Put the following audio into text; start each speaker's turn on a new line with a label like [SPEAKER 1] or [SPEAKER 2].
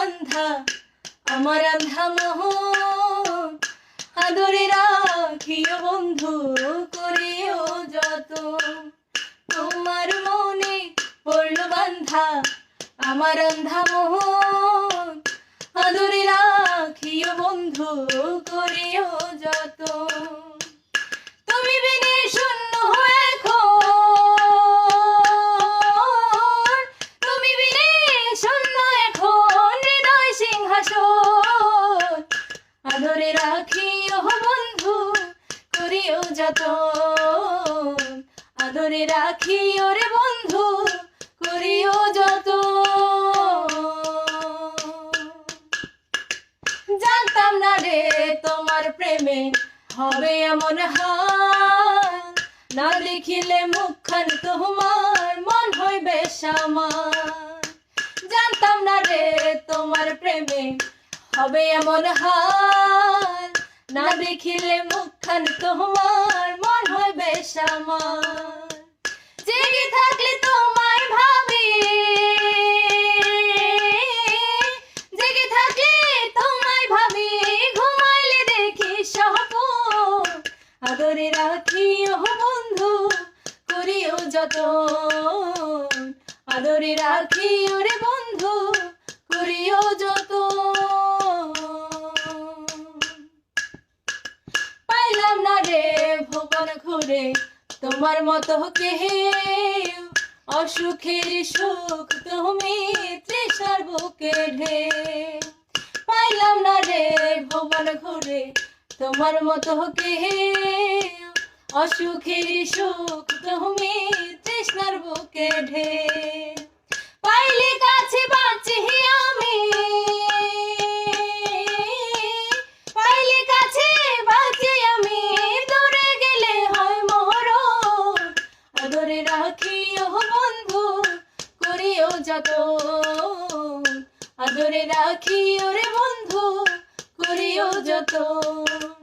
[SPEAKER 1] বান্ধা আমার আন্ধা মোহন, আদরে রাখিও বন্ধু করিও যতন। তোমার মনে পড়লো বান্ধা আমার আন্ধা মোহন, আদরে রাখিও বন্ধু করিও যতন। তুমি বিনে শূন্য এখন, তুমি বিনে শূন্য এখন হৃদয় সিংহাসন, আদরে রাখিও বন্ধু করিও যতন, আদরে রাখিও রে বন্ধু করিও যতন। জানতাম না রে তোমার প্রেমে হবে এমন হাল, না দেখিলে মুখখান তোমার মন হইবে সামাল। জানতাম না রে তোমার প্রেমে হবে এমন হাল, না দেখিলে মুখখান তোমার মন হইবে সামাল। জেগে থাকলে তোমায় ভাবি, জেগে থাকলে তোমায় ভাবি, ঘুমাইলে দেখি স্বপ্ন, আদরে রাখিও বন্ধু করিও যতন, আদরে রাখিও রে বন্ধু করিও যতন। পাইলাম না রে ভুবন ঘুরে তোমার মতো কেউ, অসুখের সুখ তুমি তৃষ্ণার বুকে ঢেউ। পাইলাম না রে ভুবন ঘুরে তোমার মতো কেউ, অসুখের সুখ তুমি তৃষ্ণার বুকে ঢেউ। পাইলে কাছে বাঁচি আমি, পাইলে কাছে বাঁচি আমি, দূরে গেলে হয় মরণ, আদরে রাখিও বন্ধু করিও যতন, আদরে রাখিও রে বন্ধু করিও যতন।